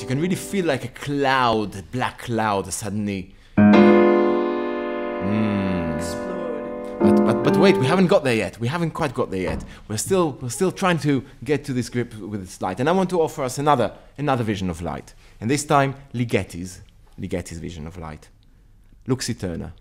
You can really feel like a cloud, a black cloud suddenly. But wait, we haven't got there yet. We haven't quite got there yet. We're still trying to get to this grip with this light. And I want to offer us another vision of light. And this time, Ligeti's vision of light. Lux Eterna.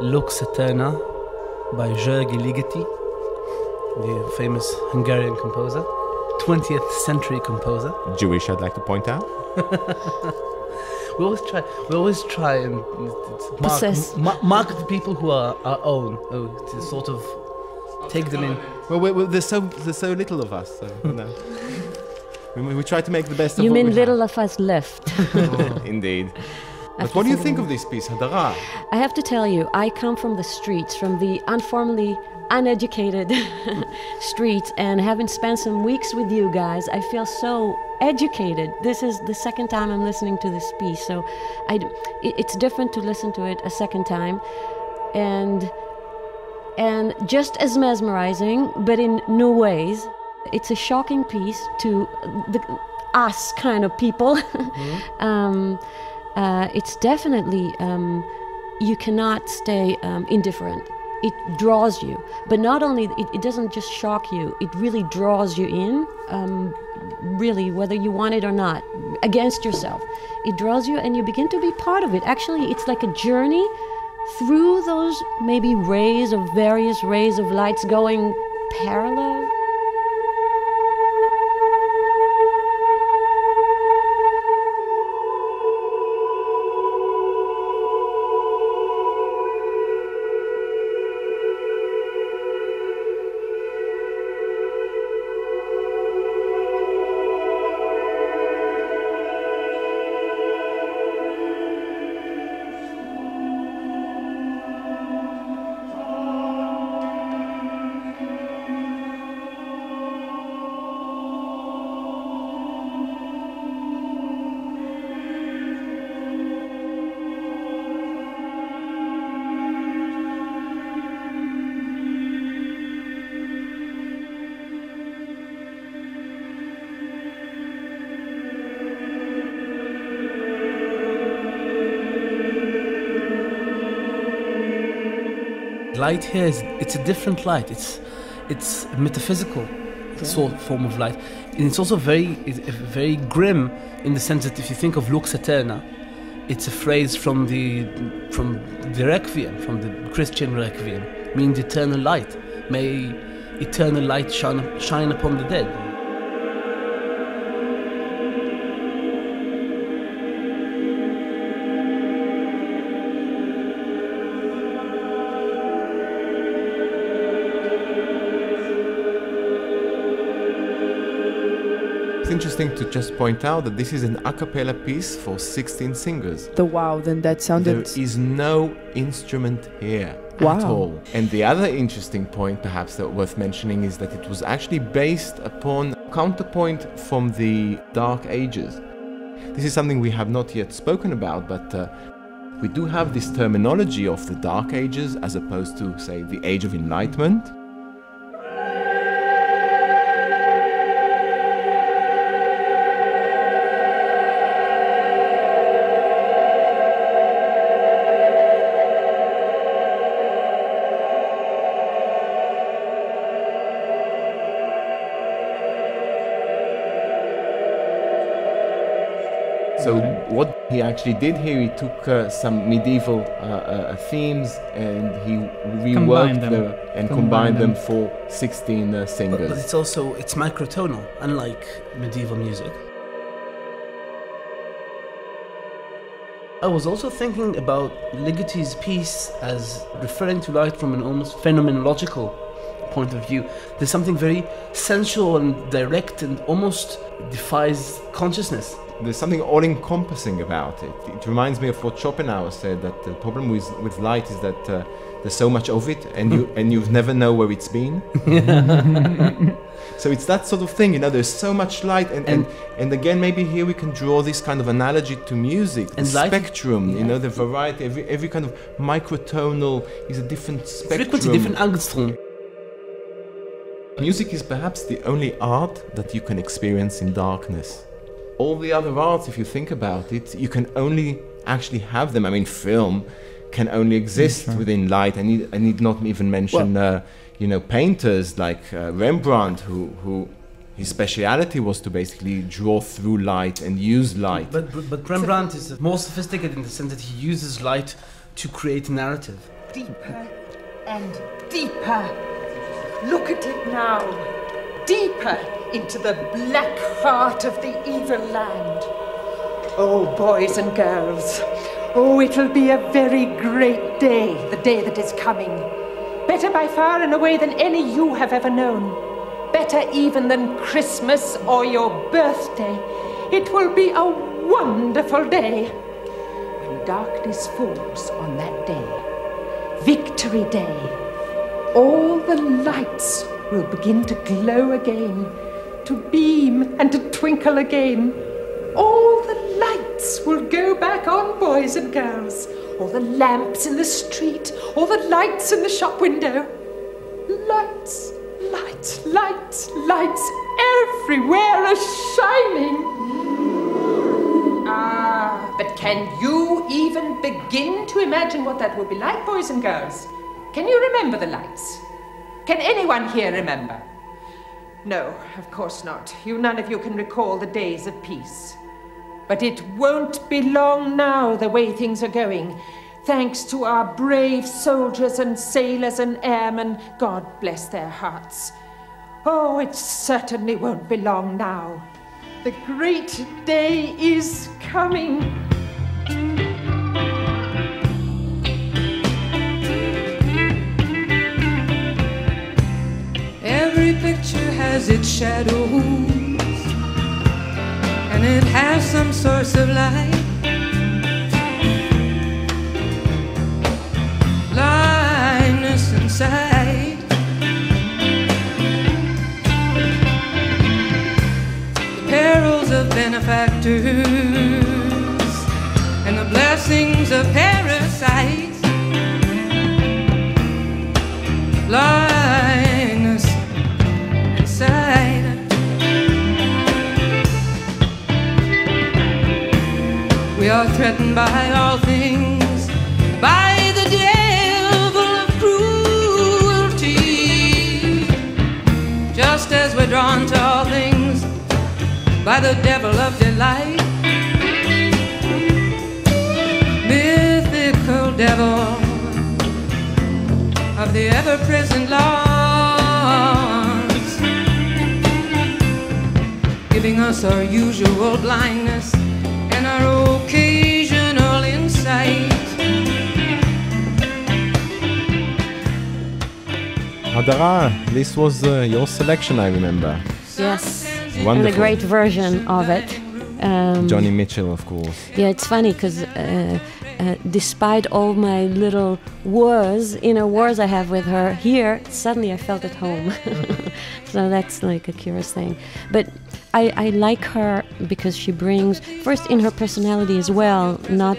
Lux Eterna by György Ligeti, the famous Hungarian composer, 20th century composer. Jewish, I'd like to point out. We always try and mark the people who are our own, to sort of take them in. Well, there's so little of us, so you know. we try to make the best of you what we have. You mean little of us left. Indeed. But what do you think of this piece, Hadara? I have to tell you, I come from the streets, from the informally uneducated streets, and having spent some weeks with you guys, I feel so educated. This is the second time I'm listening to this piece, so it's different to listen to it a second time, and just as mesmerizing, but in new ways. It's a shocking piece to us kind of people. Mm-hmm. It's definitely, you cannot stay indifferent. It draws you. But not only, it doesn't just shock you, it really draws you in, really, whether you want it or not, against yourself. It draws you and you begin to be part of it. Actually, it's like a journey through those maybe various rays of lights going parallel. Light here it's a different light. It's a metaphysical sort of form of light, and it's also very grim in the sense that if you think of Lux Eterna, it's a phrase from the Requiem, from the Christian Requiem, meaning eternal light. May eternal light shine upon the dead. It's interesting to just point out that this is an a cappella piece for 16 singers. Wow, then that sounded... There is no instrument here wow. at all. And the other interesting point, perhaps that worth mentioning, is that it was actually based upon a counterpoint from the Dark Ages. This is something we have not yet spoken about, but we do have this terminology of the Dark Ages as opposed to, say, the Age of Enlightenment. So what he actually did here, he took some medieval themes and he reworked them and combined them for 16 singers. But it's microtonal, unlike medieval music. I was also thinking about Ligety's piece as referring to light from an almost phenomenological point of view. There's something very sensual and direct and almost defies consciousness. There's something all-encompassing about it. It reminds me of what Schopenhauer said, that the problem with light is that there's so much of it and you've never know where it's been. So it's that sort of thing, there's so much light and again, maybe here we can draw this kind of analogy to music, the spectrum, the variety, every kind of microtonal is a different spectrum. Frequency, different angstrom. Music is perhaps the only art that you can experience in darkness. All the other arts, if you think about it, you can only actually have them. I mean, film can only exist within light. I need not even mention, painters like Rembrandt, who his speciality was to basically draw through light and use light. But Rembrandt is more sophisticated in the sense that he uses light to create a narrative. Deeper and deeper. Look at it now. Deeper into the black heart of the evil land. Oh, boys and girls, it will be a very great day, the day that is coming. Better by far and away than any you have ever known. Better even than Christmas or your birthday. It will be a wonderful day. When darkness falls on that day, Victory Day, all the lights will begin to glow again, to beam and to twinkle again. All the lights will go back on, boys and girls. All the lamps in the street, all the lights in the shop window. Lights, lights, lights, lights everywhere are shining. But can you even begin to imagine what that will be like, boys and girls? Can you remember the lights? Can anyone here remember? No, of course not. None of you can recall the days of peace. But it won't be long now, the way things are going. Thanks to our brave soldiers and sailors and airmen, God bless their hearts. Oh, it certainly won't be long now. The great day is coming. Every picture has its shadows, and it has some source of light. Blindness inside. The perils of benefactors and the blessings of parasites. Blindness inside. We are threatened by all things, by the devil of cruelty, just as we're drawn to all things by the devil of delight. Mythical devil of the ever-present laws, giving us our usual blindness and our occasional insight. Hadara, this was your selection, I remember. Yes, Wonderful. and a great version of it. Johnny Mitchell, of course. Yeah, it's funny because despite all my little inner wars I have with her, here, suddenly I felt at home. So that's like a curious thing. But I like her because she brings, first in her personality as well, not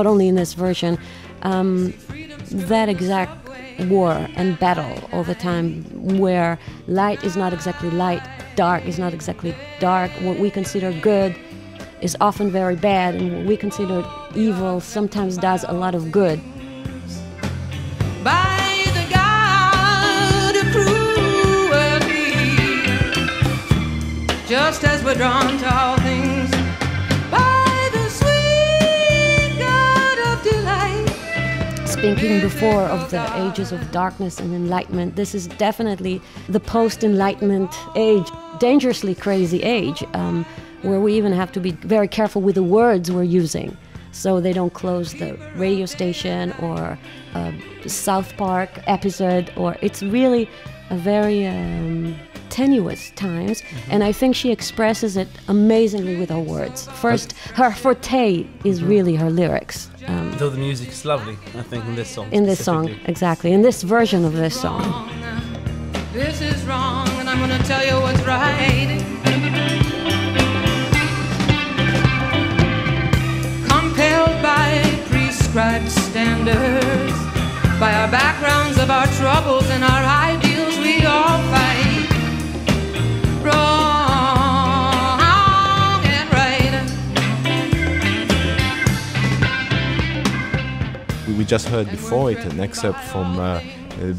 only in this version, that exact war and battle all the time, where light is not exactly light, dark is not exactly dark. What we consider good is often very bad, and what we consider evil sometimes does a lot of good. By the God of cruelty, just as we're drawn to all things, by the sweet God of delight. Speaking before of the ages of darkness and enlightenment, this is definitely the post-enlightenment age, dangerously crazy age, where we even have to be very careful with the words we're using, so they don't close the radio station or a SoundPark episode, or it's really a very tenuous times, and I think she expresses it amazingly with her words. First, her forte is really her lyrics. Though the music is lovely, I think, in this song. In this song, exactly. In this version of this song. This is wrong, and I'm gonna tell you what's right. Compelled by prescribed standards, by our backgrounds of our troubles and our ideals, we all fight. Wrong and right. We just heard before it an excerpt from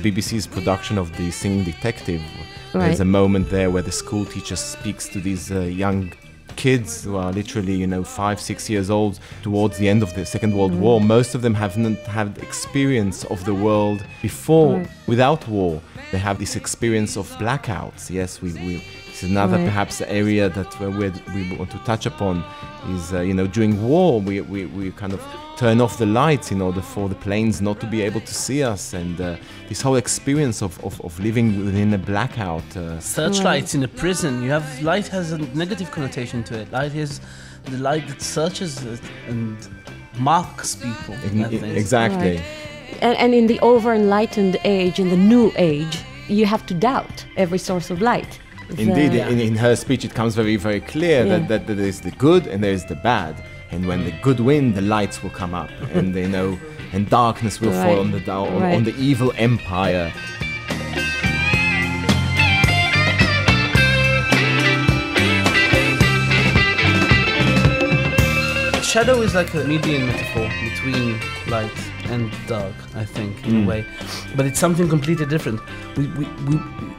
BBC's production of The Singing Detective. Right. There's a moment there where the school teacher speaks to these young kids who are literally, 5, 6 years old towards the end of the Second World War. Most of them haven't had experience of the world before, without war. They have this experience of blackouts. Yes, this is another perhaps area that we want to touch upon is, during war, we kind of turn off the lights in order for the planes not to be able to see us, and this whole experience of living within a blackout. Searchlights in a prison. Light has a negative connotation to it. Light is the light that searches and marks people. Exactly. Right. And in the over-enlightened age, in the new age, you have to doubt every source of light. Indeed, in her speech it comes very, very clear that there is the good and there is the bad. And when the good win, the lights will come up, and and darkness will fall on the evil empire. Shadow is like a median metaphor between light and dark, I think, in a way. But it's something completely different. We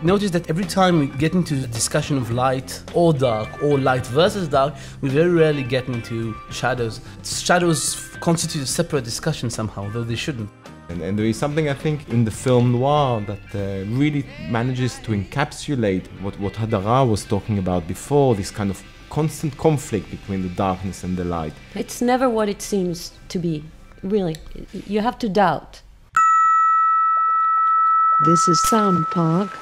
notice that every time we get into the discussion of light or dark, or light versus dark, we very rarely get into shadows. Shadows constitute a separate discussion somehow, though they shouldn't. And there is something, I think, in the film noir that really manages to encapsulate what Hadara was talking about before, this kind of constant conflict between the darkness and the light. It's never what it seems to be, really. You have to doubt. This is SoundPark.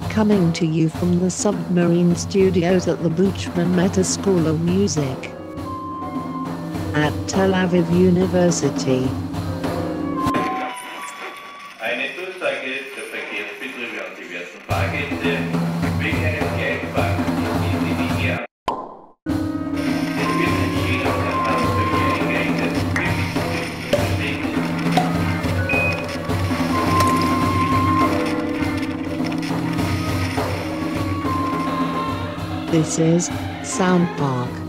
Coming to you from the submarine studios at the Buchman Meta School of Music at Tel Aviv University. Eine Durchsage der Verkehrsbetriebe an diversen Fahrgäste wegen eines Gleitwagens in die Linie. Es wird ein Schienenverkehrsverkehr eingerichtet. This is SoundPark.